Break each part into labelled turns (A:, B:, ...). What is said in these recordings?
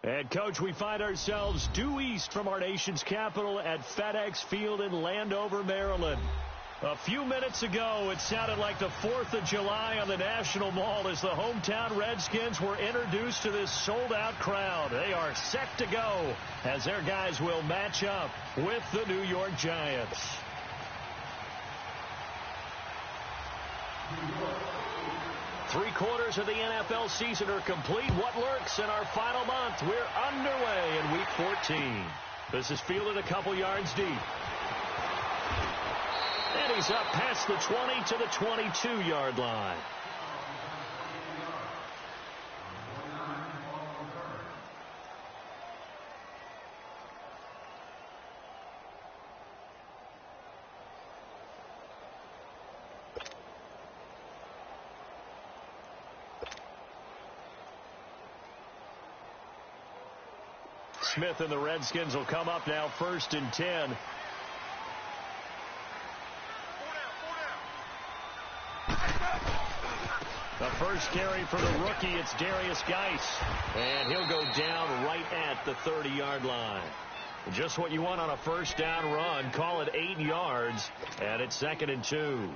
A: And, Coach, we find ourselves due east from our nation's capital at FedEx Field in Landover, Maryland. A few minutes ago, it sounded like the 4th of July on the National Mall as the hometown Redskins were introduced to this sold-out crowd. They are set to go as their guys will match up with the New York Giants. Three-quarters of the NFL season are complete. What lurks in our final month? We're underway in Week 14. This is fielded a couple yards deep. And he's up past the 20 to the 22-yard line. Smith and the Redskins will come up now 1st and 10. The first carry for the rookie, it's Darius Geis. And he'll go down right at the 30-yard line. Just what you want on a first down run. Call it 8 yards, and it's 2nd and 2.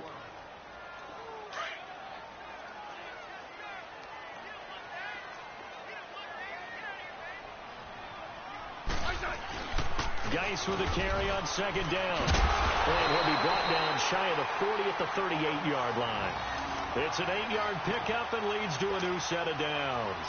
A: Geis with a carry on 2nd down. And he'll be brought down shy of the 40 at the 38-yard line. It's an 8-yard pickup and leads to a new set of downs.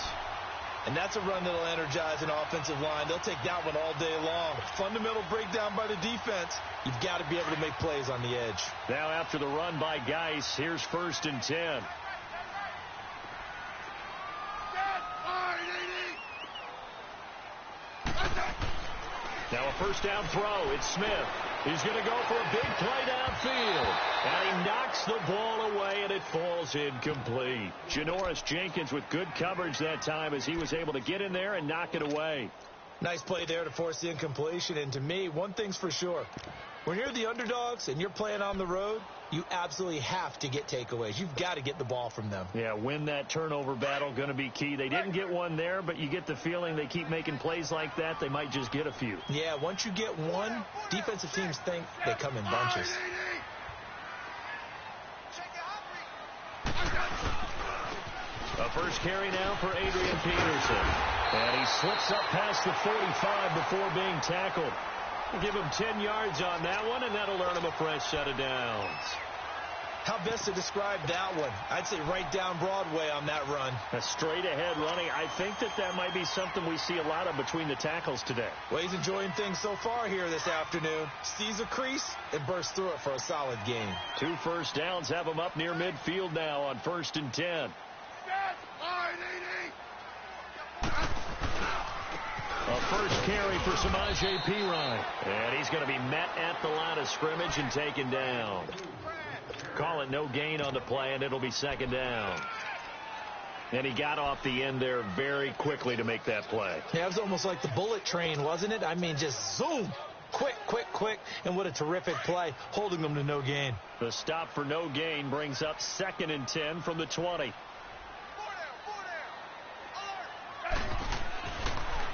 B: And that's a run that'll energize an offensive line. They'll take that one all day long. Fundamental breakdown by the defense. You've got to be able to make plays on the edge.
A: Now after the run by Geis, here's 1st and 10. Now a first down throw. It's Smith. He's going to go for a big play downfield. And he knocks the ball away, and it falls incomplete. Janoris Jenkins with good coverage that time as he was able to get in there and knock it away.
B: Nice play there to force the incompletion. And to me, one thing's for sure. When you're the underdogs and you're playing on the road, you absolutely have to get takeaways. You've got to get the ball from them.
A: Yeah, win that turnover battle, going to be key. They didn't get one there, but you get the feeling they keep making plays like that, they might just get a few.
B: Yeah, once you get one, defensive teams think they come in bunches.
A: A first carry now for Adrian Peterson. And he slips up past the 45 before being tackled. Give him 10 yards on that one, and that'll earn him a fresh set of downs.
B: How best to describe that one? I'd say right down Broadway on that run.
A: A straight-ahead running. I think that might be something we see a lot of between the tackles today.
B: Well, he's enjoying things so far here this afternoon. Sees a crease and bursts through it for a solid gain.
A: 2 first downs have him up near midfield now on 1st and 10. A first carry for Samaje Perine. And he's going to be met at the line of scrimmage and taken down. Call it no gain on the play, and it'll be 2nd down. And he got off the end there very quickly to make that play.
B: Yeah, it was almost like the bullet train, wasn't it? I mean, just zoom. Quick, quick, quick. And what a terrific play, holding them to no gain.
A: The stop for no gain brings up 2nd and 10 from the 20.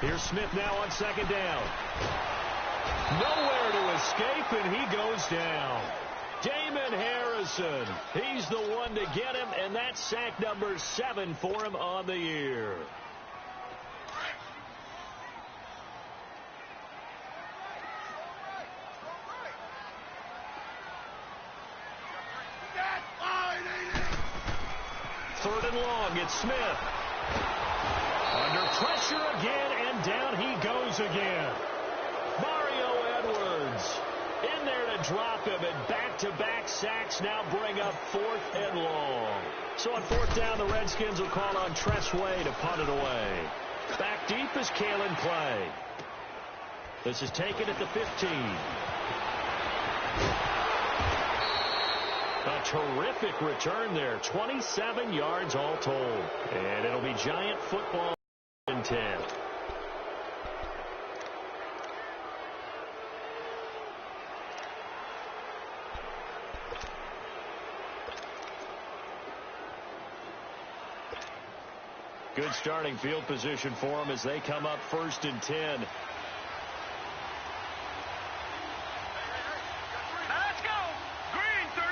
A: Here's Smith now on 2nd down. Nowhere to escape, and he goes down. Damon Harrison, he's the one to get him, and that's sack number 7 for him on the year. Third and long, it's Smith. Under pressure again, and down he goes again. Mario Edwards in there to drop him, and back-to-back sacks now bring up 4th and long. So on 4th down, the Redskins will call on Tressway to punt it away. Back deep is Kalen Clay. This is taken at the 15. A terrific return there. 27 yards all told. And it'll be Giant football in 10. Good Good starting field position for them as they come up 1st and 10.
C: Let's go. Green, 39.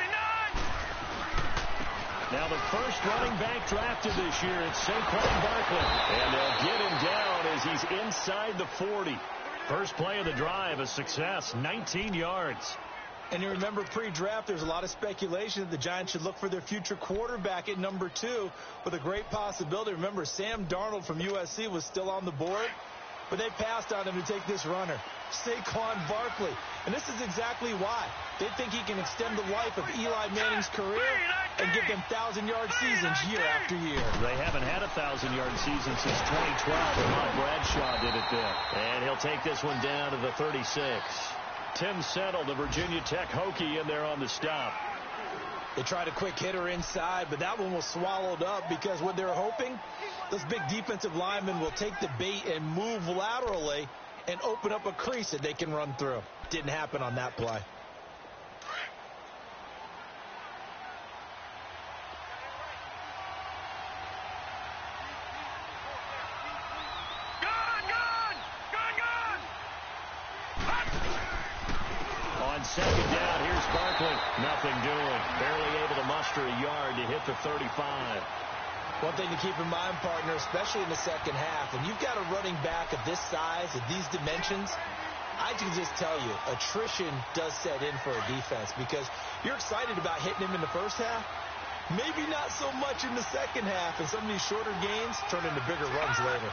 A: Now the first running back drafted this year, it's Saquon Barkley. And they'll get him down as he's inside the 40. First play of the drive, a success, 19 yards.
B: And you remember pre-draft, there's a lot of speculation that the Giants should look for their future quarterback at number 2 with a great possibility. Remember, Sam Darnold from USC was still on the board, but they passed on him to take this runner, Saquon Barkley. And this is exactly why. They think he can extend the life of Eli Manning's career and give them 1,000-yard seasons year after year.
A: They haven't had a 1,000-yard season since 2012, and Bob Bradshaw did it then. And he'll take this one down to the 36. Tim Settle, the Virginia Tech Hokie, in there on the stop.
B: They tried a quick hitter inside, but that one was swallowed up because what they're hoping, those big defensive linemen will take the bait and move laterally and open up a crease that they can run through. Didn't happen on that play.
A: Second down, here's Barkley. Nothing doing. Barely able to muster a yard to hit the 35.
B: One thing to keep in mind, partner, especially in the second half, when you've got a running back of this size, of these dimensions, I can just tell you, attrition does set in for a defense because you're excited about hitting him in the first half. Maybe not so much in the second half, and some of these shorter gains turn into bigger runs later.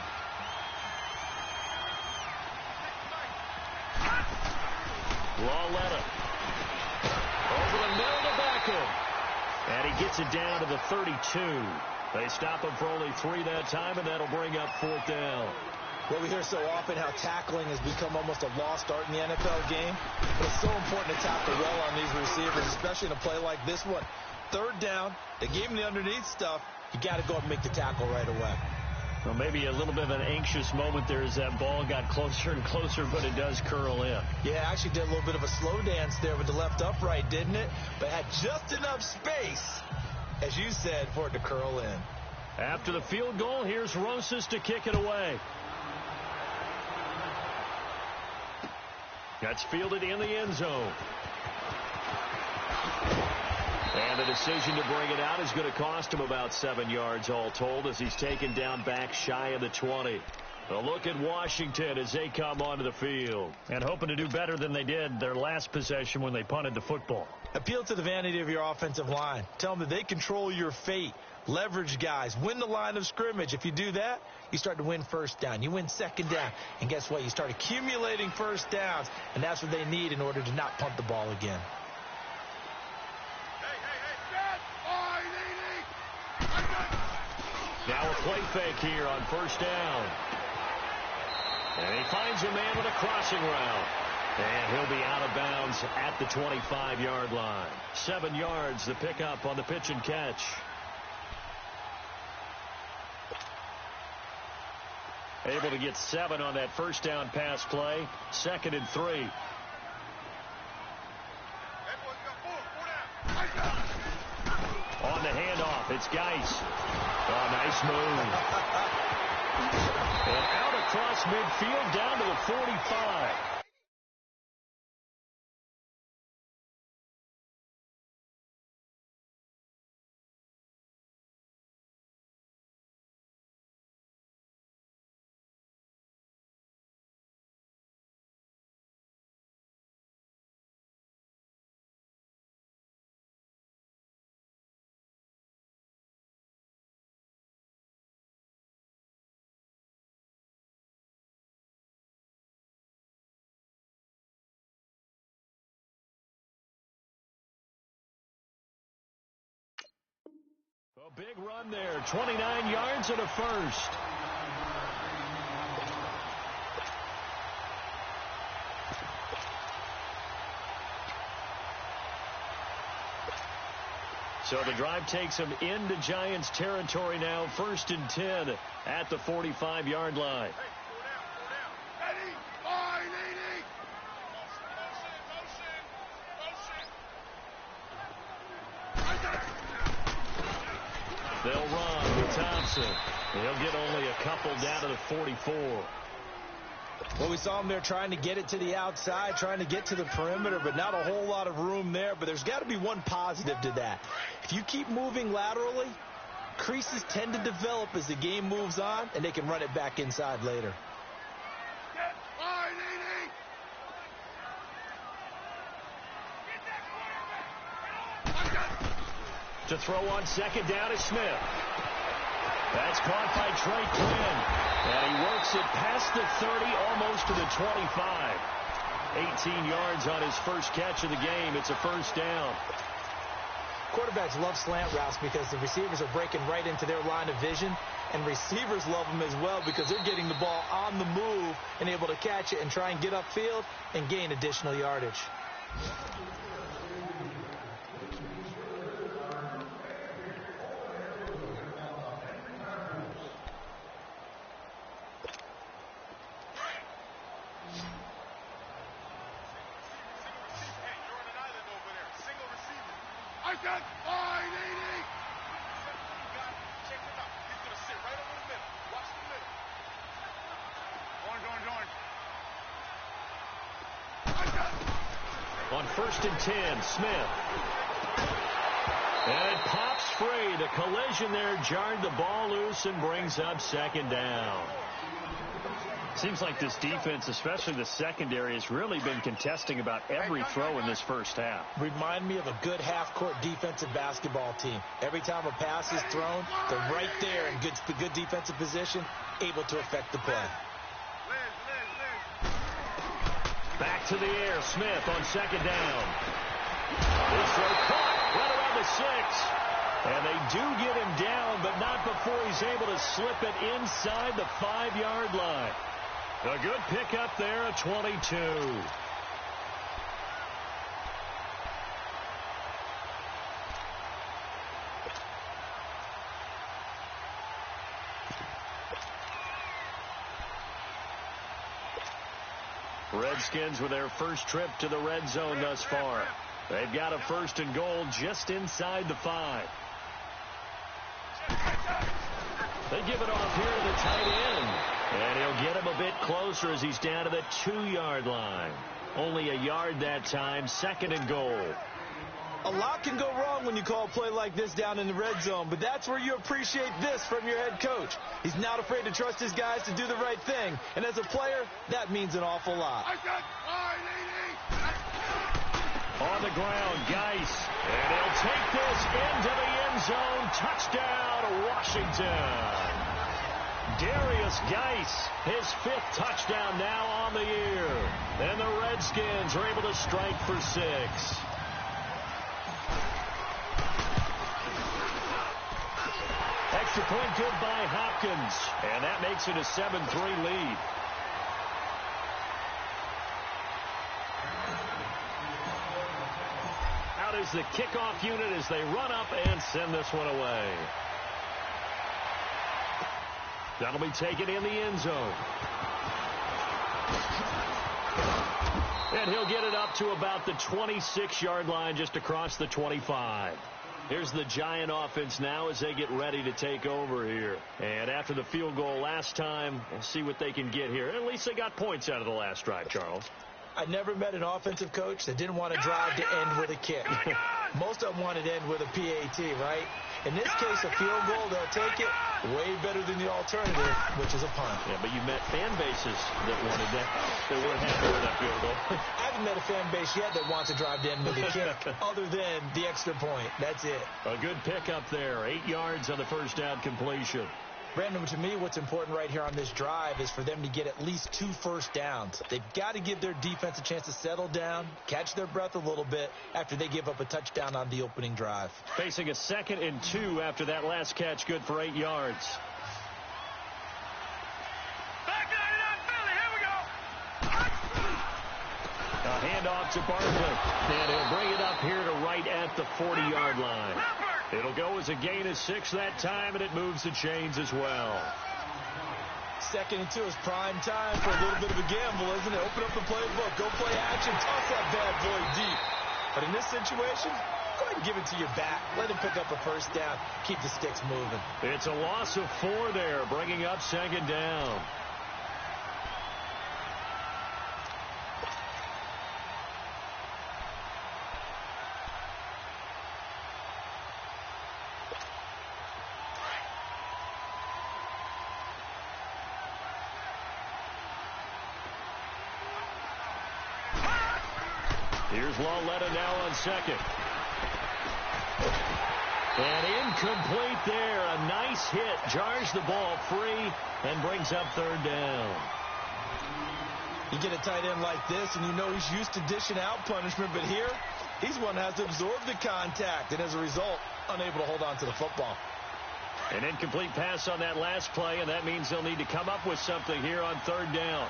A: Lawletta. Over the middle to Beckham. And he gets it down to the 32. They stop him for only 3 that time, and that'll bring up 4th down.
B: Well, we hear so often how tackling has become almost a lost art in the NFL game. But it's so important to tackle well on these receivers, especially in a play like this one. 3rd down, they gave him the underneath stuff. You got to go up and make the tackle right away.
A: Well, maybe a little bit of an anxious moment there as that ball got closer and closer, but it does curl in.
B: Yeah, actually did a little bit of a slow dance there with the left upright, didn't it? But had just enough space, as you said, for it to curl in.
A: After the field goal, here's Rosas to kick it away. That's fielded in the end zone. And the decision to bring it out is going to cost him about 7 yards all told as he's taken down back shy of the 20. A look at Washington as they come onto the field. And hoping to do better than they did their last possession when they punted the football.
B: Appeal to the vanity of your offensive line. Tell them that they control your fate. Leverage guys. Win the line of scrimmage. If you do that, you start to win 1st down. You win 2nd down. And guess what? You start accumulating 1st downs. And that's what they need in order to not punt the ball again.
A: Now a play fake here on 1st down. And he finds a man with a crossing route. And he'll be out of bounds at the 25-yard line. 7 yards the pickup on the pitch and catch. Able to get 7 on that 1st down pass play. 2nd and 3. On the handoff, it's Geis. Oh, nice move. And out across midfield down to the 45. A big run there, 29 yards and a first. So the drive takes him into Giants territory now, 1st and 10 at the 45-yard line. They'll run with Thompson. He'll get only a couple down to the 44.
B: Well, we saw him there trying to get it to the outside, trying to get to the perimeter, but not a whole lot of room there. But there's got to be one positive to that. If you keep moving laterally, creases tend to develop as the game moves on, and they can run it back inside later.
A: To throw on second down is Smith. That's caught by Trey Quinn. And he works it past the 30, almost to the 25. 18 yards on his first catch of the game. It's a first down.
B: Quarterbacks love slant routes because the receivers are breaking right into their line of vision. And receivers love them as well because they're getting the ball on the move and able to catch it and try and get upfield and gain additional yardage.
A: On 1st and 10, Smith. And it pops free. The collision there jarred the ball loose and brings up second down. Seems like this defense, especially the secondary, has really been contesting about every throw in this first half.
B: Remind me of a good half-court defensive basketball team. Every time a pass is thrown, they're right there in good defensive position, able to affect the play.
A: Back to the air, Smith on second down. This throw caught right around the 6. And they do get him down, but not before he's able to slip it inside the 5-yard line. A good pickup there at 22. Redskins with their first trip to the red zone thus far. They've got a 1st and goal just inside the 5. They give it off here to the tight end. And he'll get him a bit closer as he's down to the 2-yard line. Only a yard that time, 2nd and goal.
B: A lot can go wrong when you call a play like this down in the red zone, but that's where you appreciate this from your head coach. He's not afraid to trust his guys to do the right thing, and as a player, that means an awful lot.
A: On the ground, Geis, and he'll take this into the end zone. Touchdown, Washington. Darius Geis, his 5th touchdown now on the year. And the Redskins are able to strike for 6. Extra point good by Hopkins. And that makes it a 7-3 lead. Out is the kickoff unit as they run up and send this one away. That'll be taken in the end zone. And he'll get it up to about the 26-yard line, just across the 25. Here's the Giant offense now as they get ready to take over here. And after the field goal last time, we'll see what they can get here. At least they got points out of the last drive, Charles.
B: I never met an offensive coach that didn't want to drive to end with a kick. Most of them wanted to end with a PAT, right? In this case, a field goal, they'll take it way better than the alternative, which is a punt.
A: Yeah, but you met fan bases that wanted that. They weren't happy with that field goal.
B: I haven't met a fan base yet that wants to drive to end with a kick other than the extra point. That's it.
A: A good pickup there. 8 yards on the first down completion.
B: Brandon, to me, what's important right here on this drive is for them to get at least 2 first downs. They've got to give their defense a chance to settle down, catch their breath a little bit after they give up a touchdown on the opening drive.
A: Facing a 2nd and 2 after that last catch, good for 8 yards. A handoff to Barkley, and he'll bring it up here to right at the 40-yard line. It'll go as a gain of 6 that time, and it moves the chains as well.
B: 2nd and 2 is prime time for a little bit of a gamble, isn't it? Open up the playbook, go play action, toss that bad boy deep. But in this situation, go ahead and give it to your back. Let him pick up a first down. Keep the sticks moving.
A: It's a loss of 4 there, bringing up second down. Here's Lawletta now on second. And incomplete there. A nice hit. Jars the ball free and brings up third down.
B: You get a tight end like this, and you know he's used to dishing out punishment. But here, he's one that has to absorb the contact. And as a result, unable to hold on to the football.
A: An incomplete pass on that last play, and that means they'll need to come up with something here on third down.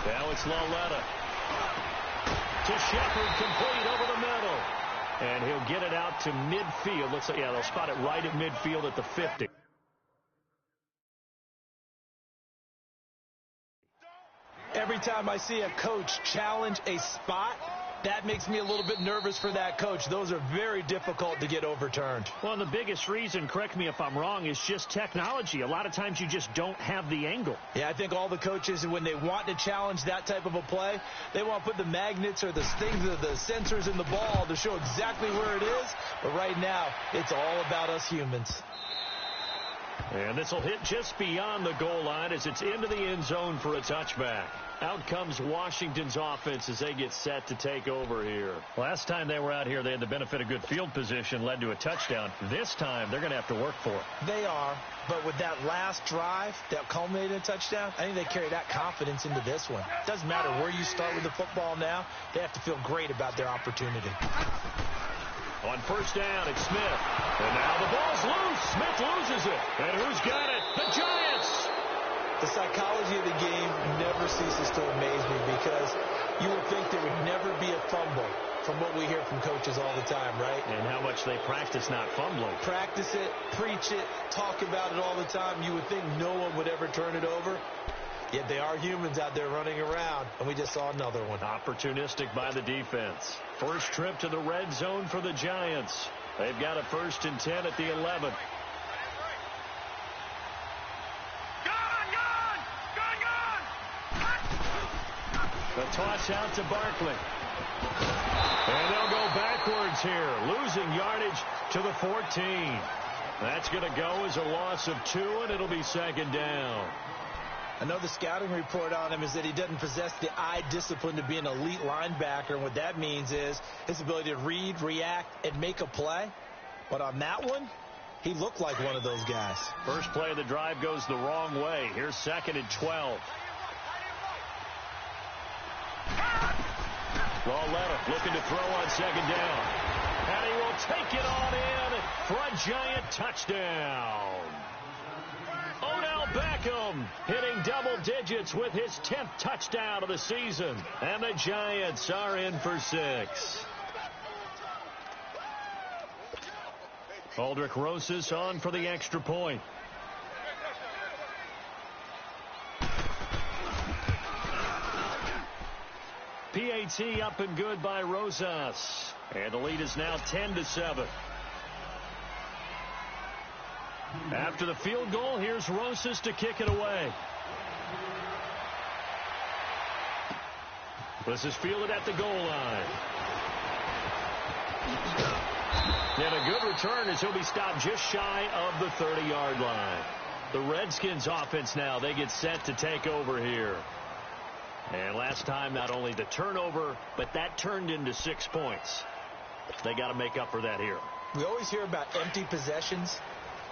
A: Now it's Lawletta to Shepard, complete over the middle. And he'll get it out to midfield. Looks like, yeah, they'll spot it right at midfield at the 50.
B: Every time I see a coach challenge a spot, that makes me a little bit nervous for that coach. Those are very difficult to get overturned.
A: Well, the biggest reason, correct me if I'm wrong, is just technology. A lot of times you just don't have the angle.
B: Yeah, I think all the coaches, when they want to challenge that type of a play, they want to put the magnets or the things, the sensors in the ball to show exactly where it is. But right now, it's all about us humans.
A: And this will hit just beyond the goal line as it's into the end zone for a touchback. Out comes Washington's offense as they get set to take over here. Last time they were out here, they had the benefit of good field position, led to a touchdown. This time, they're going to have to work for it.
B: They are, but with that last drive that culminated in a touchdown, I think they carry that confidence into this one. Doesn't matter where you start with the football now, they have to feel great about their opportunity.
A: On first down, it's Smith. And now the ball's loose. Smith loses it. And who's got it? The Giants.
B: The psychology of the game never ceases to amaze me because you would think there would never be a fumble from what we hear from coaches all the time, right?
A: And how much they practice not fumbling.
B: Practice it, preach it, talk about it all the time. You would think no one would ever turn it over. Yet they are humans out there running around, and we just saw another one.
A: Opportunistic by the defense. First trip to the red zone for the Giants. They've got a 1st and 10 at the 11. The toss out to Barkley. And they'll go backwards here, losing yardage to the 14. That's going to go as a loss of 2, and it'll be second down.
B: I know the scouting report on him is that he doesn't possess the eye discipline to be an elite linebacker. And what that means is his ability to read, react, and make a play. But on that one, he looked like one of those guys.
A: First play of the drive goes the wrong way. Here's 2nd and 12. Lawletta looking to throw on second down. And he will take it on in for a Giant touchdown. Odell Beckham hitting double digits with his 10th touchdown of the season. And the Giants are in for 6. Aldrich Rosas on for the extra point. PAT up and good by Rosas. And the lead is now 10-7. After the field goal, here's Rosas to kick it away. This is fielded at the goal line. And a good return as he'll be stopped just shy of the 30-yard line. The Redskins offense now, they get set to take over here. And last time, not only the turnover, but that turned into 6 points. They got to make up for that here.
B: We always hear about empty possessions,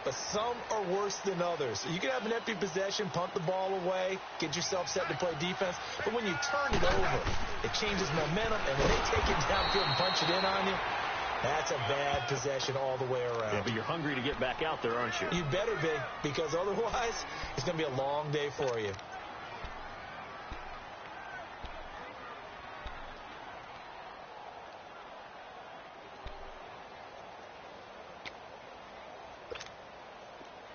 B: but some are worse than others. You can have an empty possession, punt the ball away, get yourself set to play defense. But when you turn it over, it changes momentum, and when they take it downfield and punch it in on you, that's a bad possession all the way around.
A: Yeah, but you're hungry to get back out there, aren't you?
B: You better be, because otherwise, it's going to be a long day for you.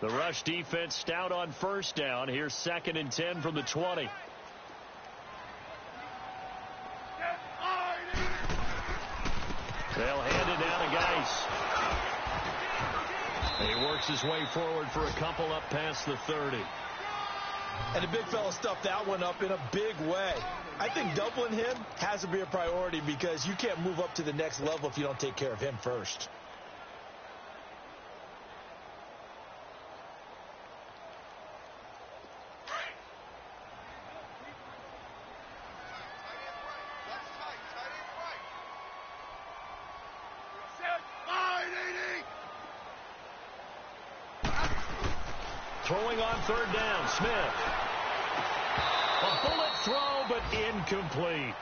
A: The rush defense stout on first down. Here's 2nd and 10 from the 20. He works his way forward for a couple up past the 30.
B: And the big fella stuffed that one up in a big way. I think doubling him has to be a priority because you can't move up to the next level if you don't take care of him first.
A: Throwing on third down, Smith. A bullet throw, but incomplete.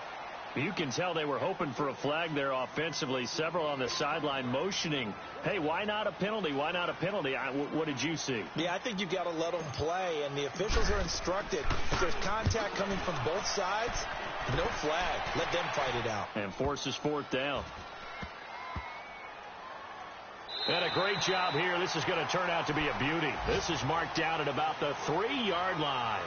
A: You can tell they were hoping for a flag there offensively. Several on the sideline motioning, hey, why not a penalty? Why not a penalty? What did you see?
B: Yeah, I think you've got to let them play, and the officials are instructed. If there's contact coming from both sides, no flag. Let them fight it out.
A: And forces fourth down. And a great job here. This is going to turn out to be a beauty. This is marked down at about the 3-yard line.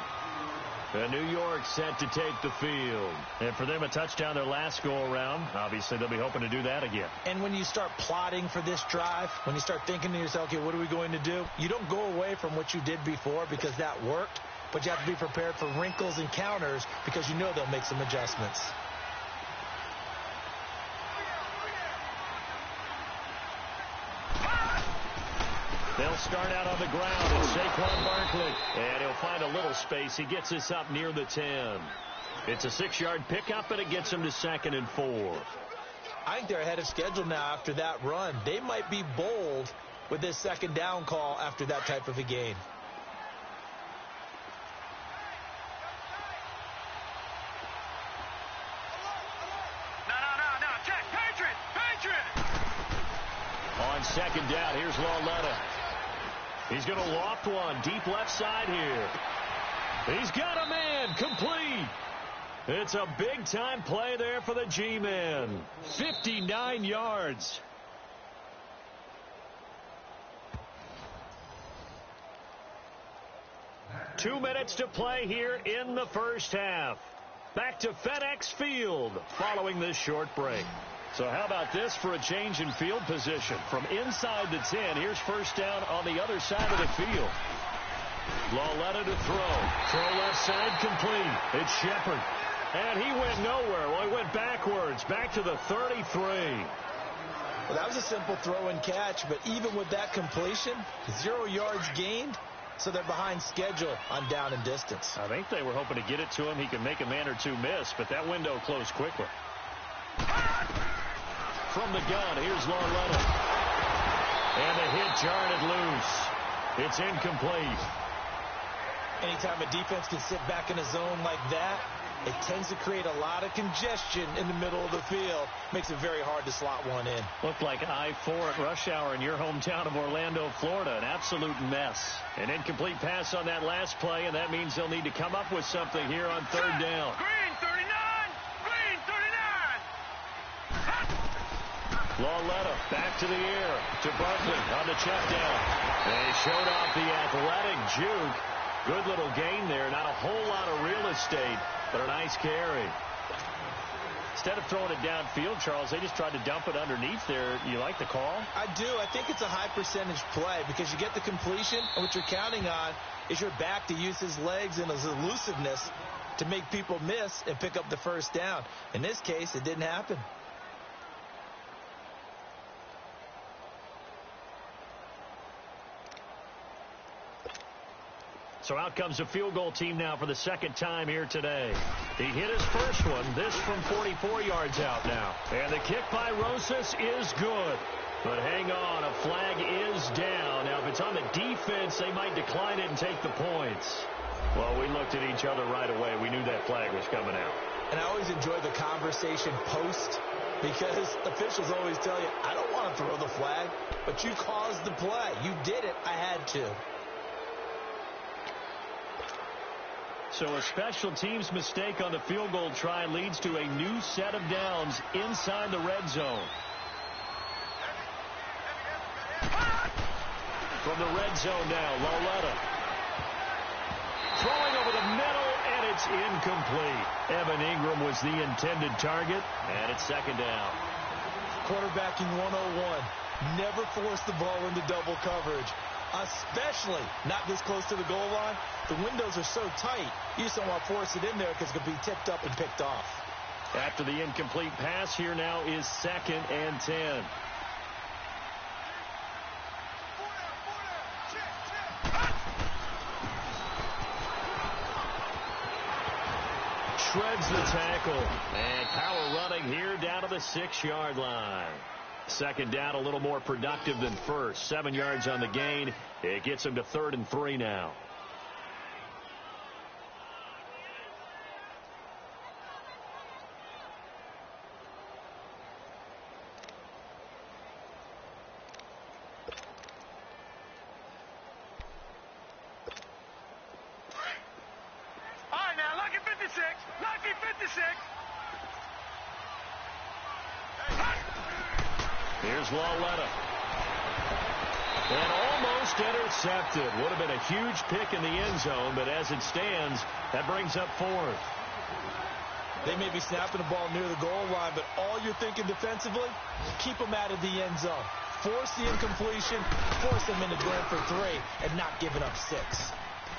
A: And New York set to take the field. And for them, a touchdown their last go-around. Obviously, they'll be hoping to do that again.
B: And when you start plotting for this drive, when you start thinking to yourself, okay, what are we going to do? You don't go away from what you did before because that worked. But you have to be prepared for wrinkles and counters because you know they'll make some adjustments.
A: They'll start out on the ground. It's Saquon Barkley. And he'll find a little space. He gets us up near the 10. It's a 6-yard pickup, and it gets him to 2nd and 4.
B: I think they're ahead of schedule now after that run. They might be bold with this second down call after that type of a game.
C: No. Check. Patriot.
A: On second down, here's Lauletta. He's going to loft one deep left side here. He's got a man complete. It's a big-time play there for the G-Man. 59 yards. Two minutes to play here in the first half. Back to FedEx Field following this short break. So how about this for a change in field position? From inside the 10, here's first down on the other side of the field. Lauletta to throw. Throw left side complete. It's Shepard. And he went nowhere. Well, he went backwards. Back to the 33.
B: Well, that was a simple throw and catch, but even with that completion, 0 yards gained, so they're behind schedule on down and distance.
A: I think they were hoping to get it to him. He can make a man or two miss, but that window closed quickly. From the gun, here's Lauletta. And the hit jarred it loose. It's incomplete.
B: Anytime a defense can sit back in a zone like that, it tends to create a lot of congestion in the middle of the field. Makes it very hard to slot one in.
A: Looked like I-4 at rush hour in your hometown of Orlando, Florida. An absolute mess. An incomplete pass on that last play, and that means they'll need to come up with something here on third down.
C: Green 39. Green 39.
A: Lauletta back to the air to Barkley on the check down. They showed off the athletic juke. Good little gain there. Not a whole lot of real estate, but a nice carry. Instead of throwing it downfield, Charles, they just tried to dump it underneath there. You like the call?
B: I do. I think it's a high percentage play because you get the completion, and what you're counting on is your back to use his legs and his elusiveness to make people miss and pick up the first down. In this case, it didn't happen.
A: So out comes a field goal team now for the second time here today. He hit his first one, this from 44 yards out now. And the kick by Rosas is good. But hang on, a flag is down. Now, if it's on the defense, they might decline it and take the points. Well, we looked at each other right away. We knew that flag was coming out.
B: And I always enjoy the conversation post because officials always tell you, I don't want to throw the flag, but you caused the play. You did it. I had to.
A: So a special teams mistake on the field goal try leads to a new set of downs inside the red zone. From the red zone now, Lauletta. Throwing over the middle, and it's incomplete. Evan Ingram was the intended target, and it's second down.
B: Quarterbacking 101. Never force the ball into double coverage, especially not this close to the goal line. The windows are so tight, you just don't want to force it in there because it could be tipped up and picked off.
A: After the incomplete pass, here now is 2nd and 10. Shreds the tackle. And power running here down to the 6-yard line. 2nd down, a little more productive than first. 7 yards on the gain. It gets him to 3rd and 3 now. Here's Lawletta. And almost intercepted. Would have been a huge pick in the end zone, but as it stands, that brings up 4th.
B: They may be snapping the ball near the goal line, but all you're thinking defensively, keep them out of the end zone. Force the incompletion, force them into going for 3, and not giving up 6.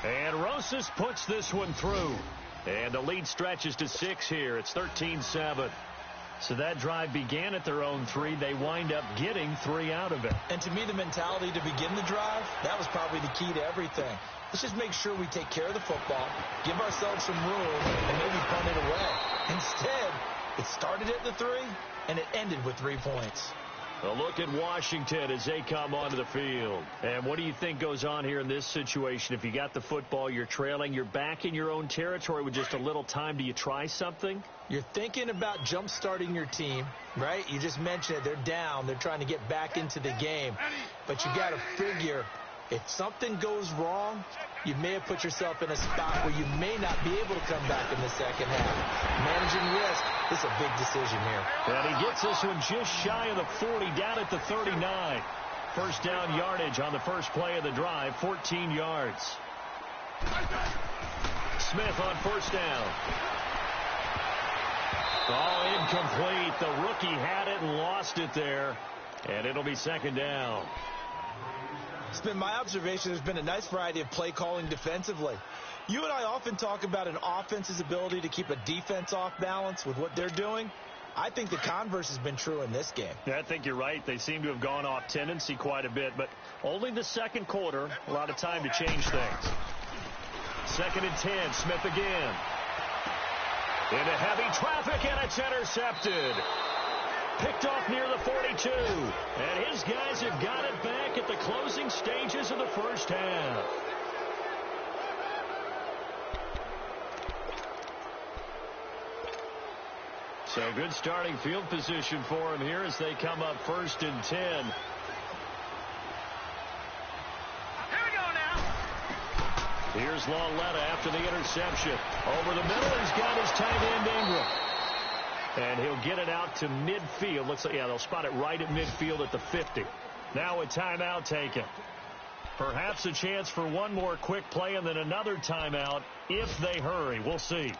A: And Rosas puts this one through. And the lead stretches to 6 here. It's 13-7. So that drive began at their own 3. They wind up getting 3 out of it. And
B: to me, the mentality to begin the drive, that was probably the key to everything. Let's just make sure we take care of the football, give ourselves some room, and maybe punt it away. Instead, it started at the 3, and it ended with 3 points.
A: A look at Washington as they come onto the field. And what do you think goes on here in this situation? If you got the football, you're trailing, you're back in your own territory with just a little time. Do you try something?
B: You're thinking about jump-starting your team, right? You just mentioned it. They're down. They're trying to get back into the game. But you got to figure, if something goes wrong, you may have put yourself in a spot where you may not be able to come back in the second half. Managing risk is a big decision here.
A: And he gets this one just shy of the 40, down at the 39. First down yardage on the first play of the drive, 14 yards. Smith on first down. Oh, incomplete. The rookie had it and lost it there. And it'll be 2nd down.
B: It's been my observation there's been a nice variety of play calling defensively. You and I often talk about an offense's ability to keep a defense off balance with what they're doing. I think the converse has been true in this game.
A: Yeah, I think you're right. They seem to have gone off tendency quite a bit, but only the second quarter. A lot of time to change things. 2nd and 10. Smith again. Into heavy traffic, and it's intercepted. Picked off near the 42. And his guys have got it back at the closing stages of the first half. So good starting field position for him here as they come up 1st and 10.
C: Here we go now.
A: Here's Lawletta after the interception. Over the middle, he's got his tight end Ingram. And he'll get it out to midfield. Looks like, yeah, they'll spot it right at midfield at the 50. Now a timeout taken. Perhaps a chance for one more quick play and then another timeout if they hurry. We'll see.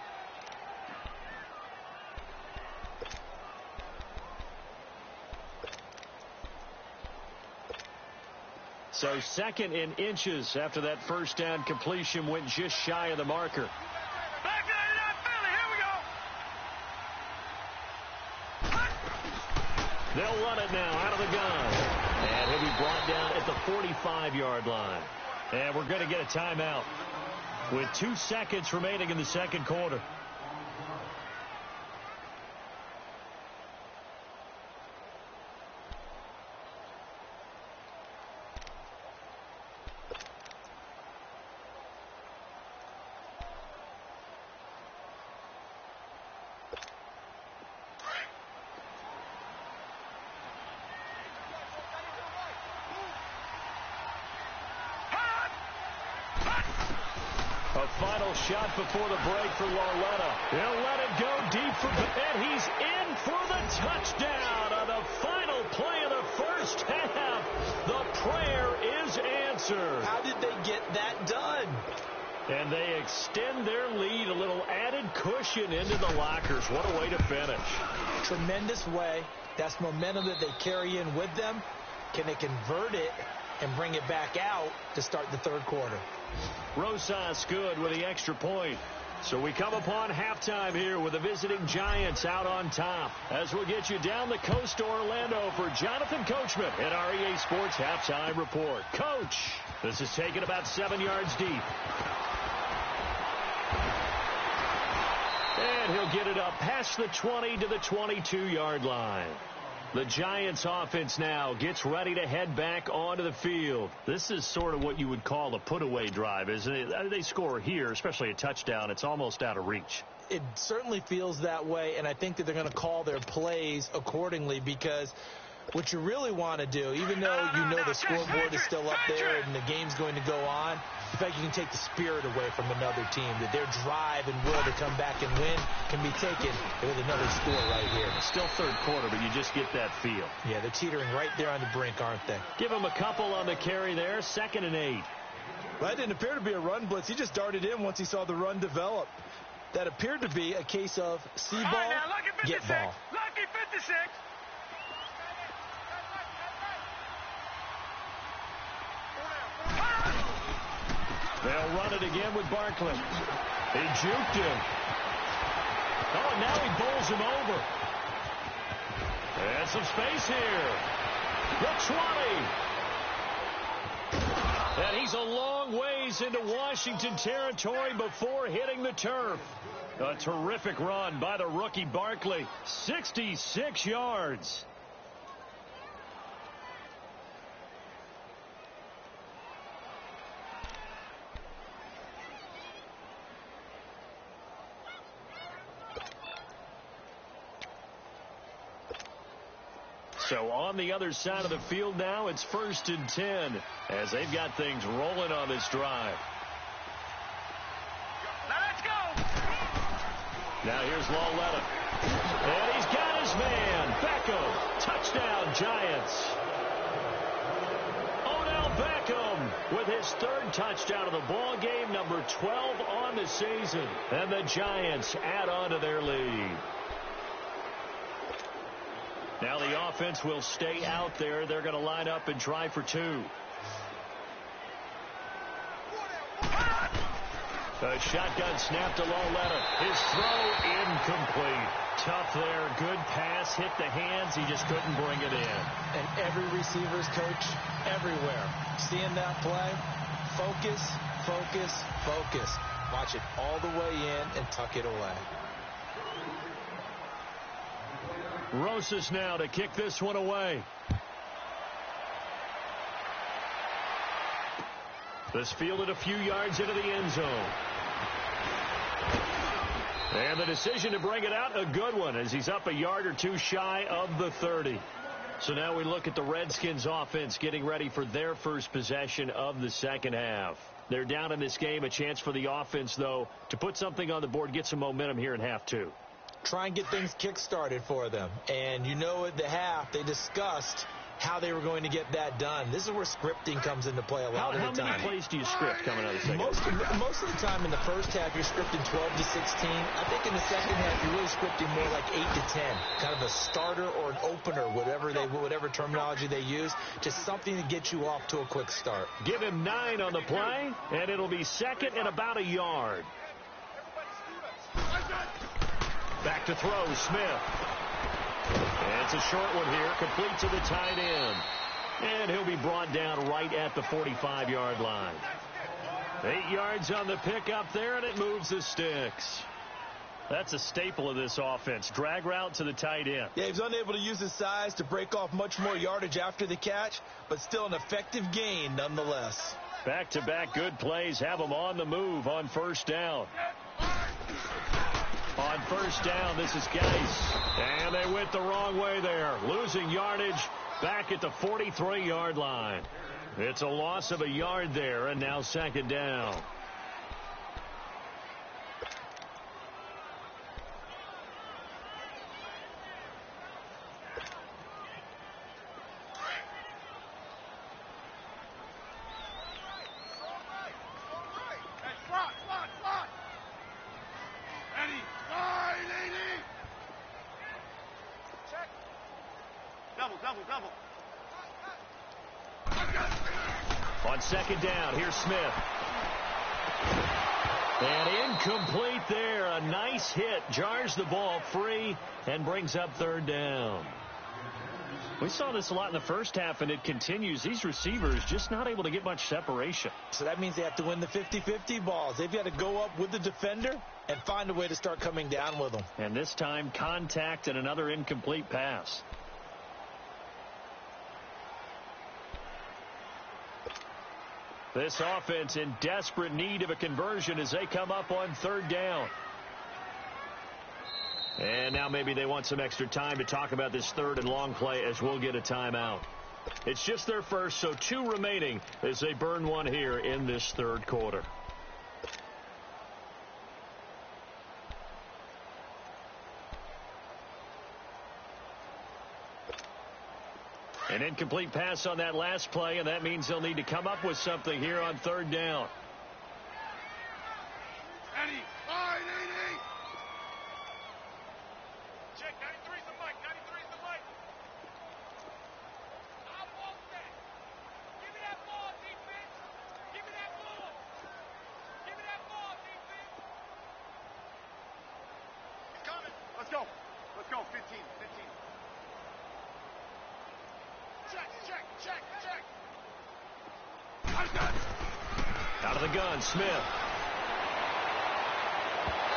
A: So 2nd in inches after that first down completion went just shy of the marker.
C: Back to the
A: They'll run it now out of the gun. And he'll be brought down at the 45-yard line. And we're going to get a timeout with 2 seconds remaining in the second quarter. Final shot before the break for Lawletta. He'll let it go deep for, and he's in for the touchdown on the final play of the first half. The prayer is answered.
B: How did they get that done?
A: And they extend their lead, a little added cushion into the lockers. What a way to finish.
B: Tremendous way. That's momentum that they carry in with them. Can they convert it and bring it back out to start the third quarter?
A: Rosas good with the extra point. So we come upon halftime here with the visiting Giants out on top. As we'll get you down the coast to Orlando for Jonathan Coachman at our EA Sports Halftime Report. Coach, this is taken about 7 yards deep. And he'll get it up past the 20 to the 22-yard line. The Giants offense now gets ready to head back onto the field. This is sort of what you would call a put-away drive, isn't it? They score here, especially a touchdown. It's almost out of reach.
B: It certainly feels that way, and I think that they're going to call their plays accordingly, because what you really want to do, even though you know the scoreboard is still up there and the game's going to go on, in fact, you can take the spirit away from another team, that their drive and will to come back and win can be taken with another score right here.
A: It's still third quarter, but you just get that feel.
B: Yeah, they're teetering right there on the brink, aren't they?
A: Give them a couple on the carry there, 2nd and 8.
B: Well, that didn't appear to be a run blitz. He just darted in once he saw the run develop. That appeared to be a case of see ball,
C: right,
B: get ball.
C: Lucky 56.
A: They'll run it again with Barkley. He juked him. Oh, and now he bowls him over. And some space here. The 20. And he's a long ways into Washington territory before hitting the turf. A terrific run by the rookie Barkley. 66 yards. So on the other side of the field now, it's 1st and 10 as they've got things rolling on this drive.
C: Now let's go.
A: Now here's Lawletta. And he's got his man. Beckham. Touchdown, Giants. Odell Beckham with his 3rd touchdown of the ball game, number 12 on the season. And the Giants add on to their lead. Now the offense will stay out there. They're going to line up and try for 2. A shotgun snap to Lawletta. His throw incomplete. Tough there. Good pass. Hit the hands. He just couldn't bring it in.
B: And every receiver's coach everywhere. Seeing that play, focus, focus, focus. Watch it all the way in and tuck it away.
A: Rosas now to kick this one away. This fielded a few yards into the end zone. And the decision to bring it out, a good one, as he's up a yard or 2 shy of the 30. So now we look at the Redskins offense getting ready for their first possession of the second half. They're down in this game. A chance for the offense, though, to put something on the board, get some momentum here in half 2.
B: Try and get things kick-started for them. And you know at the half, they discussed how they were going to get that done. This is where scripting comes into play a lot of the time.
A: How many plays do you script coming out of the second half?
B: Most of the time in the first half, you're scripting 12 to 16. I think in the second half, you're really scripting more like 8 to 10. Kind of a starter or an opener, whatever terminology they use, just something to get you off to a quick start.
A: Give him 9 on the play, and it'll be 2nd and about a yard. Back to throw, Smith. And it's a short one here, complete to the tight end. And he'll be brought down right at the 45-yard line. 8 yards on the pickup there, and it moves the sticks. That's a staple of this offense. Drag route to the tight end.
B: Yeah, he was unable to use his size to break off much more yardage after the catch, but still an effective gain nonetheless.
A: Back-to-back good plays have them on the move on first down. On first down, this is Geis. And they went the wrong way there. Losing yardage back at the 43-yard line. It's a loss of a yard there, and now 2nd down.
C: Double.
A: On second down, here's Smith. And incomplete there. A nice hit. Jars the ball free and brings up third down. We saw this a lot in the first half, and it continues. These receivers just not able to get much separation.
B: So that means they have to win the 50-50 balls. They've got to go up with the defender and find a way to start coming down with them.
A: And this time, contact and another incomplete pass. This offense in desperate need of a conversion as they come up on third down. And now maybe they want some extra time to talk about this third and long play as we'll get a timeout. It's just their first, so 2 remaining as they burn one here in this third quarter. An incomplete pass on that last play, and that means they'll need to come up with something here on third down.
C: Check, 93's the mic, 93's the mic. I want that. Give me that ball, defense. Give me that ball. Give me that ball, defense. It's coming. Let's go. Let's go. 15, 15. Check.
A: Out of the gun, Smith.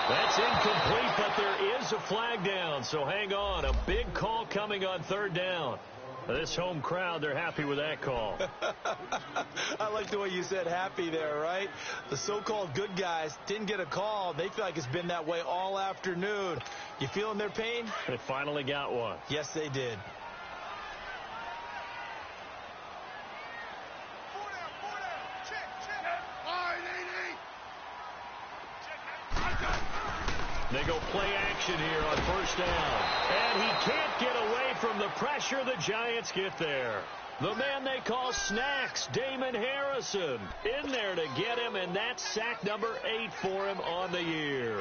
A: That's incomplete, but there is a flag down, so hang on. A big call coming on third down. This home crowd, they're happy with that call.
B: I like the way you said happy there, right? The so-called good guys didn't get a call. They feel like it's been that way all afternoon. You feeling their pain?
A: They finally got one.
B: Yes, they did.
A: They go play action here on first down. And he can't get away from the pressure. The Giants get there. The man they call Snacks, Damon Harrison, in there to get him, and that's sack number 8 for him on the year.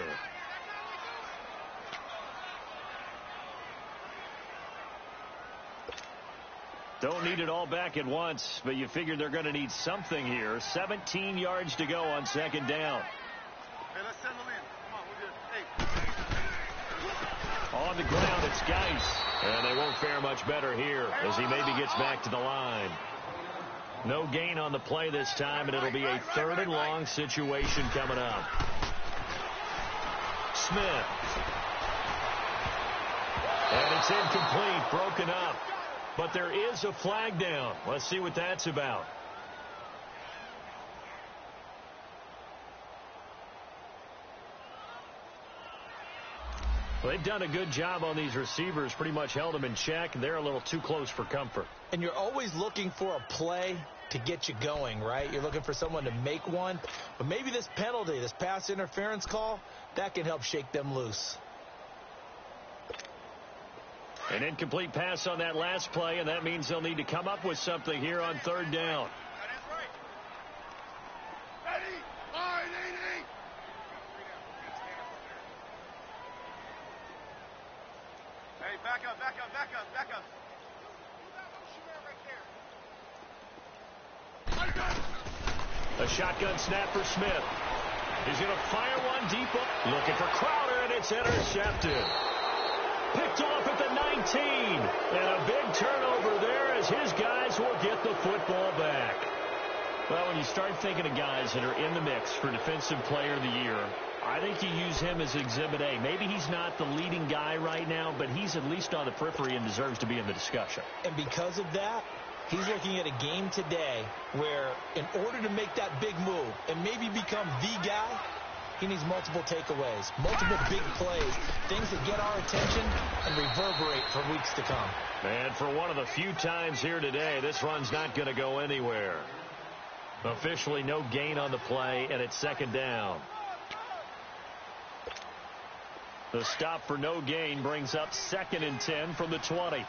A: Don't need it all back at once, but you figure they're going to need something here. 17 yards to go on second down.
C: Hey, let's settle in. Come on, we're good. Hey.
A: On the ground, it's Geis. And they won't fare much better here as he maybe gets back to the line. No gain on the play this time, and it'll be a third and long situation coming up. Smith. And it's incomplete, broken up. But there is a flag down. Let's see what that's about. Well, they've done a good job on these receivers, pretty much held them in check, and they're a little too close for comfort.
B: And you're always looking for a play to get you going, right? You're looking for someone to make one. But maybe this penalty, this pass interference call, that can help shake them loose.
A: An incomplete pass on that last play, and that means they'll need to come up with something here on third down.
C: That is right. Ready? Line 80. Hey, back up.
A: A shotgun snap for Smith. He's going to fire one deep up. Looking for Crowder, and it's intercepted. Picked off at the 19. And a big turnover there as his guys will get the football back. Well, when you start thinking of guys that are in the mix for Defensive Player of the Year, I think you use him as Exhibit A. Maybe he's not the leading guy right now, but he's at least on the periphery and deserves to be in the discussion.
B: And because of that, he's looking at a game today where in order to make that big move and maybe become the guy, he needs multiple takeaways, multiple big plays, things that get our attention and reverberate for weeks to come.
A: And for one of the few times here today, this run's not going to go anywhere. Officially no gain on the play, and it's second down. The stop for no gain brings up 2nd and 10 from the 20.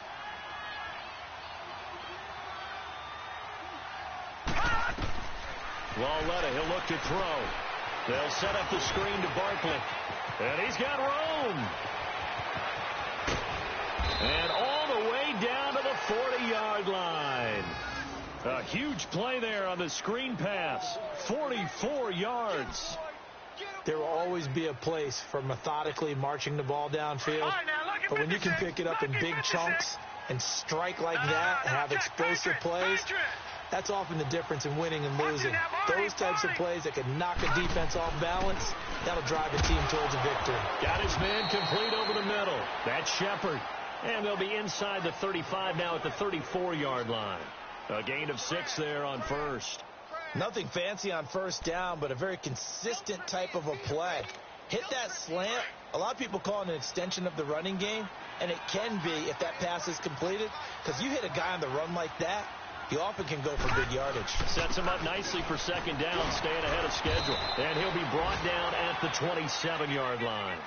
A: Lauletta, he'll look to throw. They'll set up the screen to Barkley. And he's got room. And all the way down to the 40-yard line. A Huge play there on the screen pass. 44 yards.
B: There will always be a place for methodically marching the ball downfield. But when you can pick it up in big chunks and strike like that and have explosive plays, that's often the difference in winning and losing. Those types of plays that can knock a defense off balance, that'll drive a team towards a victory.
A: Got his man complete over the middle. That's Shepard. And they'll be inside the 35 now at the 34-yard line. A gain of 6 there on first.
B: Nothing fancy on first down, but a very consistent type of a play. Hit that slant. A lot of people call it an extension of the running game, and it can be if that pass is completed, because you hit a guy on the run like that, he often can go for big yardage.
A: Sets him up nicely for second down, staying ahead of schedule. And he'll be brought down at the 27-yard line.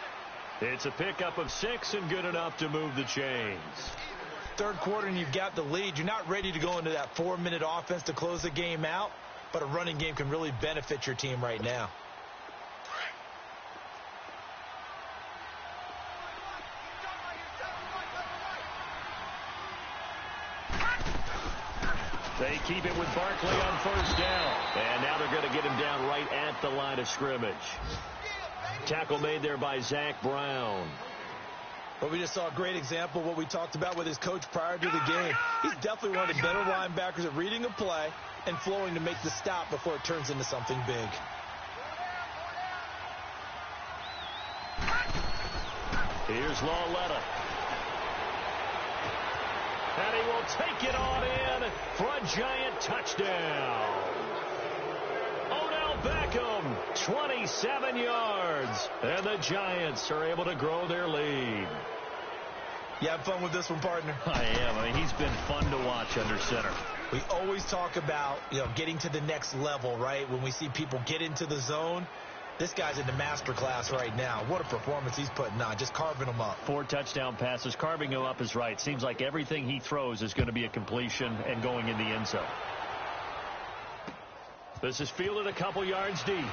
A: It's a pickup of 6 and good enough to move the chains.
B: Third quarter and you've got the lead. You're not ready to go into that 4-minute offense to close the game out, but a running game can really benefit your team right now.
A: They keep it with Barkley on first down. And now they're going to get him down right at the line of scrimmage. Tackle made there by Zach Brown.
B: Well, we just saw a great example of what we talked about with his coach prior to the game. He's definitely one of the better linebackers at reading a play and flowing to make the stop before it turns into something big.
A: Here's Lawletta. And he will take it on in for a giant touchdown. Odell Beckham, 27 yards. And the Giants are able to grow their lead.
B: You have fun with this one, partner?
A: I am. I mean, he's been fun to watch under center.
B: We always talk about, getting to the next level, right? When we see people get into the zone, this guy's in the master class right now. What a performance he's putting on, just carving them up.
A: 4 touchdown passes. Carving him up is right. Seems like everything he throws is going to be a completion and going in the end zone. This is fielded a couple yards deep.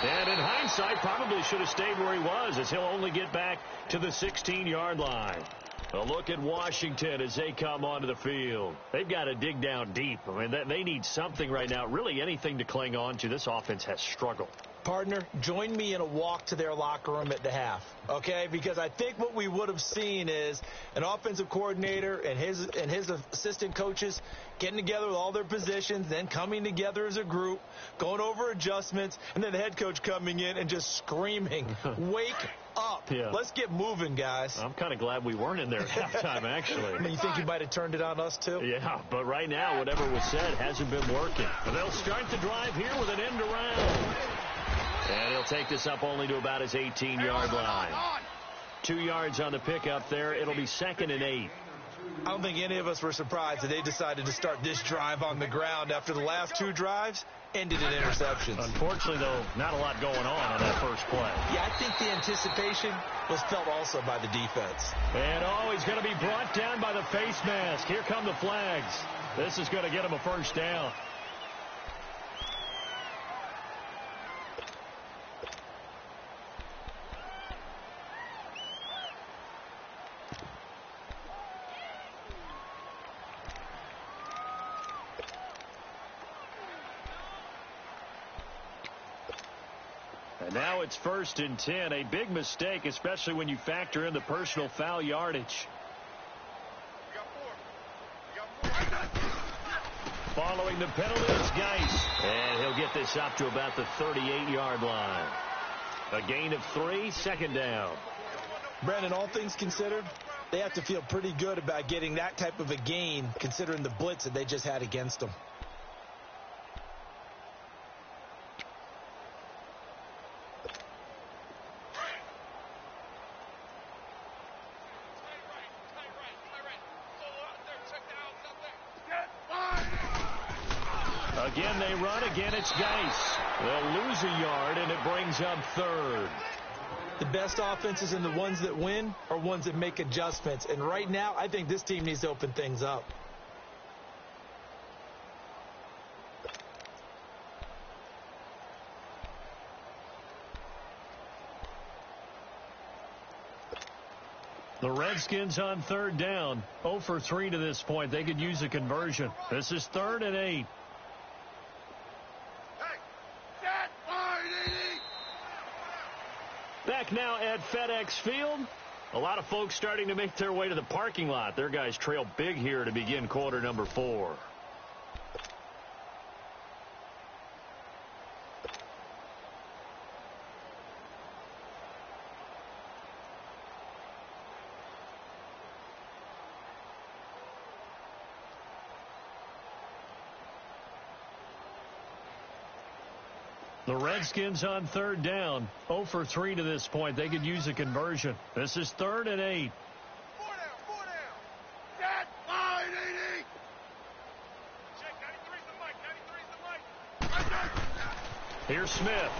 A: And in hindsight, probably should have stayed where he was, as he'll only get back to the 16-yard line. A look at Washington as they come onto the field. They've got to dig down deep. I mean, they need something right now, really anything to cling on to. This offense has struggled.
B: Partner, join me in a walk to their locker room at the half, okay? Because I think what we would have seen is an offensive coordinator and his assistant coaches getting together with all their positions, then coming together as a group, going over adjustments, and then the head coach coming in and just screaming, wake up.
A: Yeah.
B: Let's get moving, guys.
A: I'm kind of glad we weren't in there at halftime, actually.
B: I mean, you think you might have turned it on us, too?
A: Yeah, but right now, whatever was said hasn't been working. And they'll start the drive here with an end around. And he'll take this up only to about his 18-yard line. 2 yards on the pickup there. It'll be 2nd and 8.
B: I don't think any of us were surprised that they decided to start this drive on the ground after the last 2 drives ended in interceptions.
A: Unfortunately, though, not a lot going on that first play.
B: Yeah, I think the anticipation was felt also by the defense.
A: And, he's going to be brought down by the face mask. Here come the flags. This is going to get him a first down. And now it's 1st and 10. A big mistake, especially when you factor in the personal foul yardage. Following the penalty is Geis. And he'll get this up to about the 38-yard line. A gain of 3, 2nd down.
B: Brandon, all things considered, they have to feel pretty good about getting that type of a gain considering the blitz that they just had against them.
A: Again, they run. Again, it's Geis. They'll lose a yard, and it brings up 3rd.
B: The best offenses and the ones that win are ones that make adjustments. And right now, I think this team needs to open things up.
A: The Redskins on third down, 0 for 3 to this point. They could use a conversion. This is 3rd and 8. Back now at FedEx Field. A lot of folks starting to make their way to the parking lot. Their guys trail big here to begin quarter number 4. The Redskins on third down, 0 for 3 to this point. They could use a conversion. This is 3rd and 8.
C: 4 down. Set. Line 80. Check. 93's the mic. 93's the mic.
A: Here's Smith.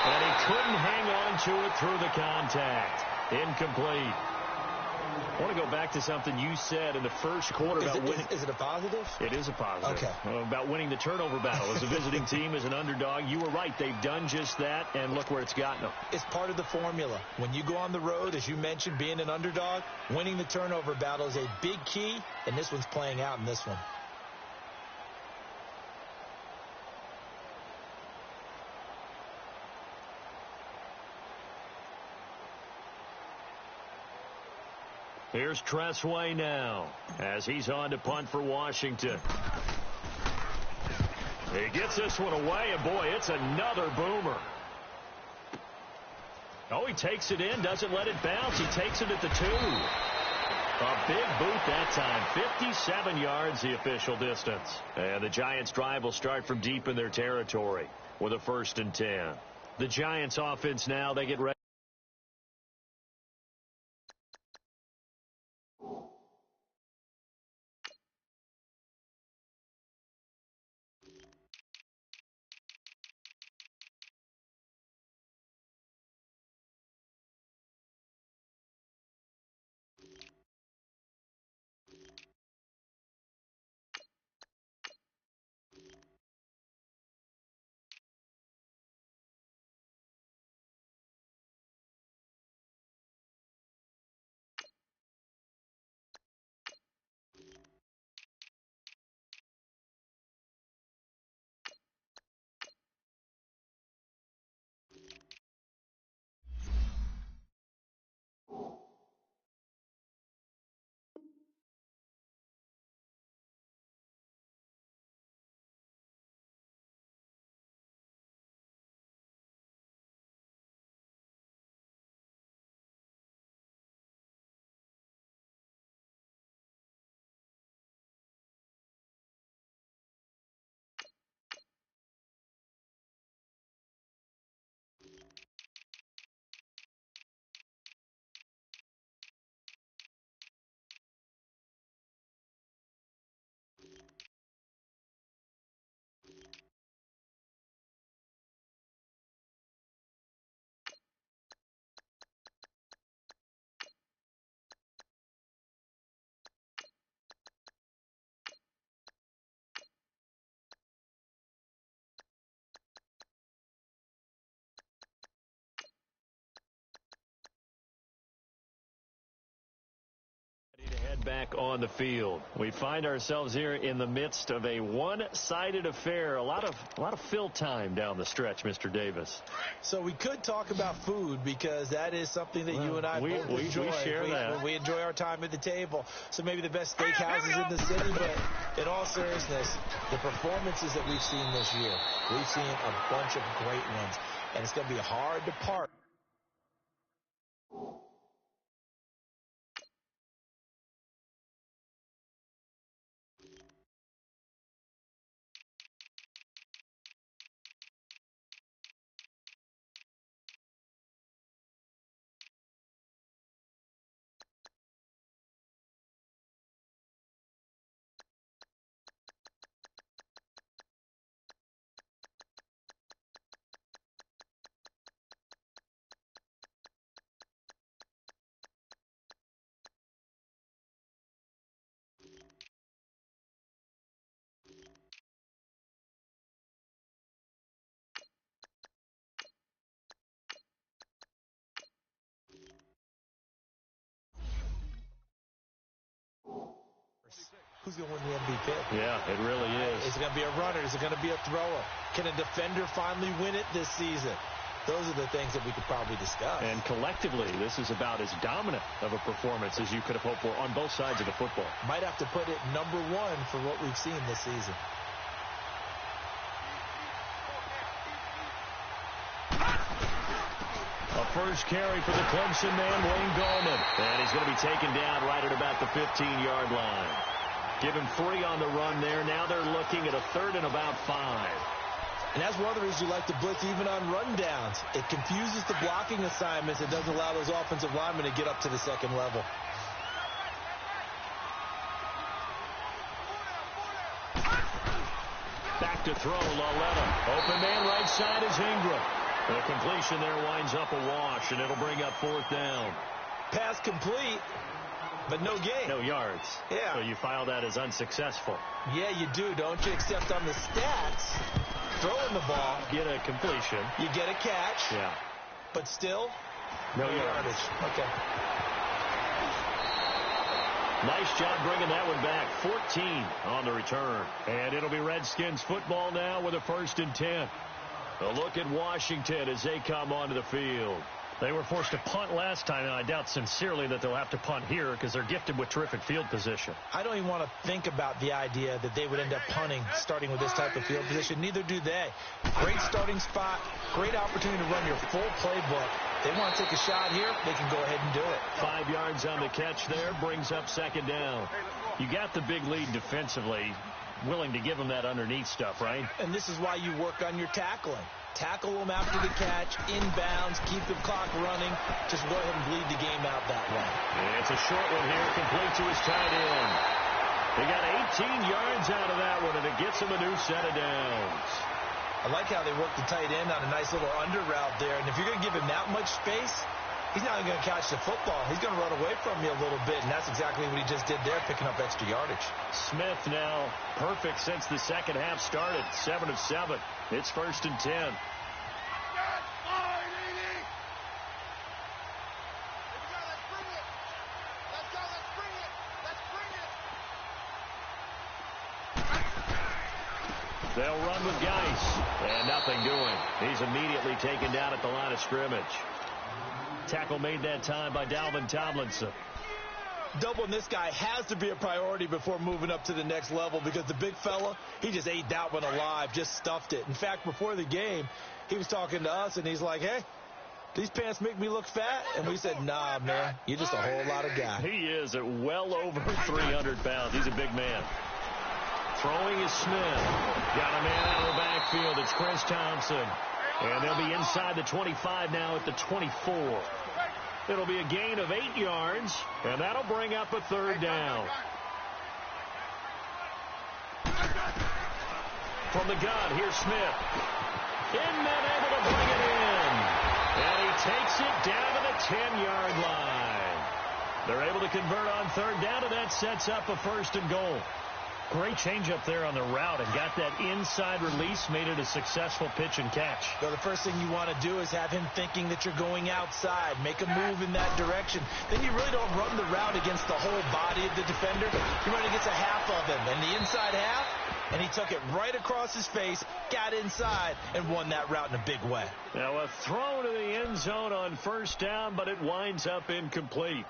A: And he couldn't hang on to it through the contact. Incomplete. I want to go back to something you said in the first quarter about winning.
B: Is it a positive?
A: It is a positive.
B: Okay.
A: About winning the turnover battle. As a visiting team, as an underdog, you were right. They've done just that, and look where it's gotten them.
B: It's part of the formula. When you go on the road, as you mentioned, being an underdog, winning the turnover battle is a big key, and this one's playing out in this one.
A: Here's Tressway now as he's on to punt for Washington. He gets this one away, and boy, it's another boomer. Oh, he takes it in, doesn't let it bounce. He takes it at the 2. A big boot that time. 57 yards, the official distance. And the Giants' drive will start from deep in their territory with a 1st and 10. The Giants' offense now, they get ready. To head back on the field. We find ourselves here in the midst of a one-sided affair. A lot of fill time down the stretch, Mr. Davis.
B: So we could talk about food because that is something that you and I both enjoy.
A: We share that.
B: We enjoy our time at the table. So maybe the best steakhouses in the city, but in all seriousness, the performances that we've seen this year, we've seen a bunch of great ones, and it's going to be hard to part. who's going to win the MVP?
A: Yeah, it really is.
B: Is it going to be a runner? Is it going to be a thrower? Can a defender finally win it this season? Those are the things that we could probably discuss.
A: And collectively, this is about as dominant of a performance as you could have hoped for on both sides of the football.
B: Might have to put it number one for what we've seen this season.
A: A first carry for the Clemson man, Wayne Gallman. And he's going to be taken down right at about the 15-yard line. Give him 3 on the run there. Now they're looking at a 3rd and about 5.
B: And that's one of the reasons you like to blitz even on rundowns. It confuses the blocking assignments. It doesn't allow those offensive linemen to get up to the second level.
A: Back to throw, Laletta. Open man right side is Ingram. The completion there winds up a wash, and it'll bring up 4th down.
B: Pass complete, but no gain.
A: No yards.
B: Yeah.
A: So you file that as unsuccessful.
B: Yeah, you do, don't you? Except on the stats, throwing the ball,
A: Get a completion.
B: you get a catch,
A: Yeah.
B: but still,
A: No yardage.
B: Okay.
A: Nice job bringing that one back. 14 on the return. And it'll be Redskins football now with a 1st and 10. A look at Washington as they come onto the field. They were forced to punt last time, and I doubt sincerely that they'll have to punt here because they're gifted with terrific field position.
B: I don't even want to think about the idea that they would end up punting starting with this type of field position. Neither do they. Great starting spot, great opportunity to run your full playbook. They want to take a shot here, they can go ahead and do it.
A: 5 yards on the catch there, brings up 2nd down. You got the big lead defensively, willing to give them that underneath stuff, right?
B: And this is why you work on your tackling. Tackle them after the catch, inbounds, keep the clock running. Just go ahead and bleed the game out that way.
A: It's a short one here, complete to his tight end. He got 18 yards out of that one, and it gets him a new set of downs.
B: I like how they work the tight end on a nice little under route there. And if you're going to give him that much space, he's not going to catch the football. He's going to run away from you a little bit, and that's exactly what he just did there, picking up extra yardage.
A: Smith now perfect since the second half started. 7 of 7. It's 1st and 10. They'll run with Geis, and nothing doing. He's immediately taken down at the line of scrimmage. Tackle made that time by Dalvin Tomlinson.
B: Doubling this guy has to be a priority before moving up to the next level because the big fella, he just ate that one alive, just stuffed it. In fact, before the game, he was talking to us, and he's like, hey, these pants make me look fat? And we said, nah, man, you're just a whole lot of guy.
A: He is at well over 300 pounds. He's a big man. Throwing is Smith. Got a man out of the backfield. It's Chris Thompson. And they'll be inside the 25 now at the 24. It'll be a gain of 8 yards, and that'll bring up a 3rd down. From the gun, here's Smith. Inman able to bring it in. And he takes it down to the 10-yard line. They're able to convert on 3rd down, and that sets up a 1st and goal. Great change up there on the route and got that inside release, made it a successful pitch and catch.
B: So the first thing you want to do is have him thinking that you're going outside, make a move in that direction. Then you really don't run the route against the whole body of the defender. You run against a half of him, and the inside half, and he took it right across his face, got inside, and won that route in a big way.
A: Now a throw to the end zone on 1st down, but it winds up incomplete.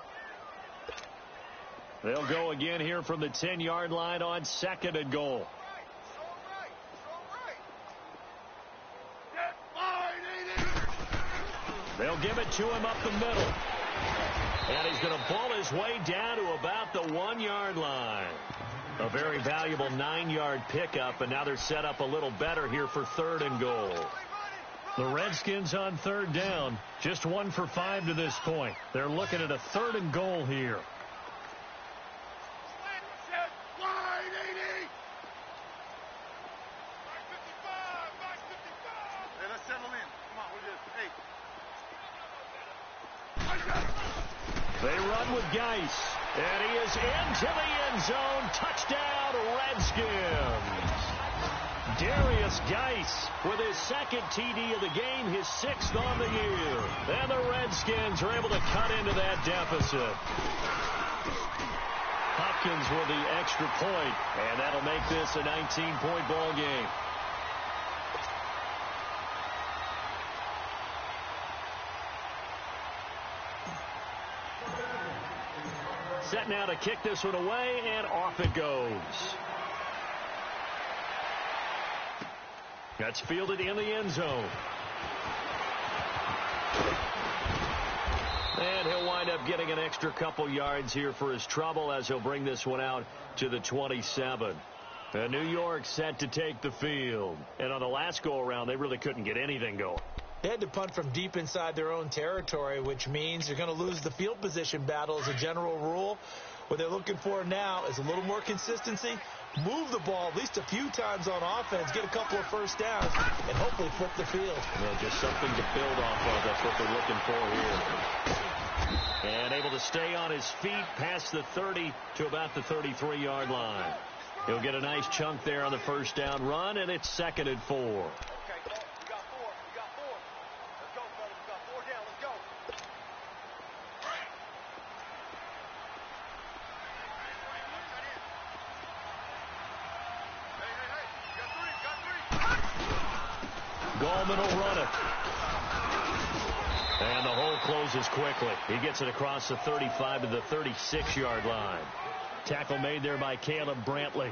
A: They'll go again here from the 10-yard line on 2nd and goal. They'll give it to him up the middle. And he's going to ball his way down to about the 1-yard line. A very valuable 9-yard pickup, and now they're set up a little better here for 3rd and goal. The Redskins on 3rd down, just 1 for 5 to this point. They're looking at a 3rd and goal here. They run with Geis, and he is into the end zone. Touchdown, Redskins. Darius Geis with his 2nd TD of the game, his 6th on the year. And the Redskins are able to cut into that deficit. A Hopkins with the extra point, and that'll make this a 19-point ball game. Set now to kick this one away, and off it goes. That's fielded in the end zone. And he'll wind up getting an extra couple yards here for his trouble as he'll bring this one out to the 27. And New York set to take the field. And on the last go-around, they really couldn't get anything going.
B: They had to punt from deep inside their own territory, which means you're going to lose the field position battle as a general rule. What they're looking for now is a little more consistency, move the ball at least a few times on offense, get a couple of first downs, and hopefully flip the field.
A: Well, just something to build off of. That's what they're looking for here. And able to stay on his feet past the 30 to about the 33-yard line. He'll get a nice chunk there on the first down run, and it's 2nd and 4. Gallman will run it. And the hole closes quickly. He gets it across the 35 to the 36-yard line. Tackle made there by Caleb Brantley.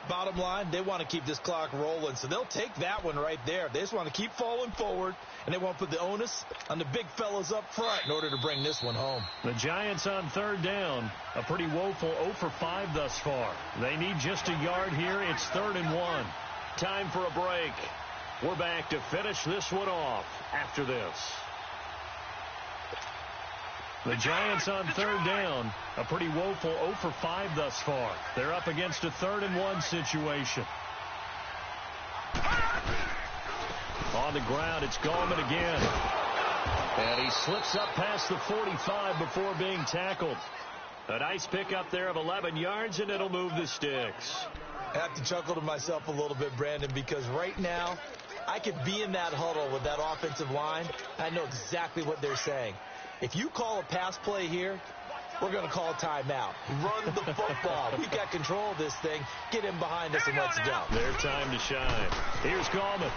B: Bottom line, they want to keep this clock rolling, so they'll take that one right there. They just want to keep falling forward, and they want to put the onus on the big fellas up front in order to bring this one home.
A: The Giants on 3rd down. A pretty woeful 0 for 5 thus far. They need just a yard here. It's 3rd and 1. Time for a break. We're back to finish this one off after this. The Giants on 3rd down. A pretty woeful 0 for 5 thus far. They're up against a 3rd and 1 situation. On the ground, it's Gallman again. And he slips up past the 45 before being tackled. A nice pickup there of 11 yards, and it'll move the sticks.
B: I have to chuckle to myself a little bit, Brandon, because right now I could be in that huddle with that offensive line. I know exactly what they're saying. If you call a pass play here, we're going to call a timeout. Run the football. We've got control of this thing. Get him behind us and let's go.
A: Their time to shine. Here's Gallman.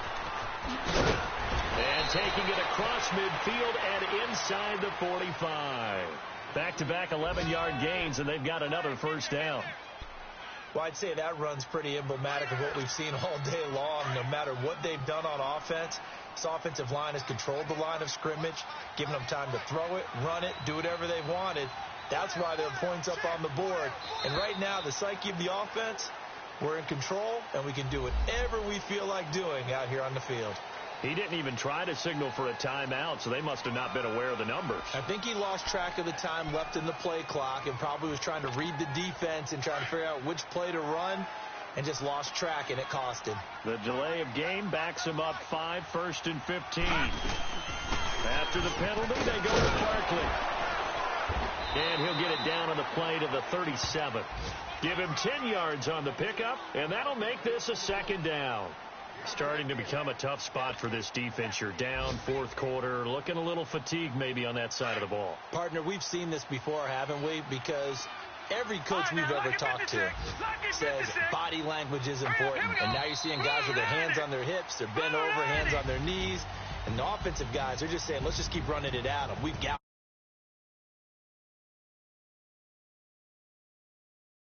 A: And taking it across midfield and inside the 45. Back-to-back 11-yard gains, and they've got another first down.
B: Well, I'd say that run's pretty emblematic of what we've seen all day long. No matter what they've done on offense, this offensive line has controlled the line of scrimmage, given them time to throw it, run it, do whatever they've wanted. That's why there are points up on the board. And right now, the psyche of the offense, we're in control, and we can do whatever we feel like doing out here on the field.
A: He didn't even try to signal for a timeout, so they must have not been aware of the numbers.
B: I think he lost track of the time left in the play clock and probably was trying to read the defense and trying to figure out which play to run and just lost track, and it cost him.
A: The delay of game backs him up 5, 1st and 15. After the penalty, they go to Barkley. And he'll get it down on the play to the 37. Give him 10 yards on the pickup, and that'll make this a 2nd down. Starting to become a tough spot for this defense. You're down 4th quarter, looking a little fatigued maybe on that side of the ball.
B: Partner, we've seen this before, haven't we? Because every coach we've ever talked to says body language is important. And now you're seeing guys with their hands on their hips, they're bent over, hands on their knees. And the offensive guys are just saying, let's just keep running it at them. We've got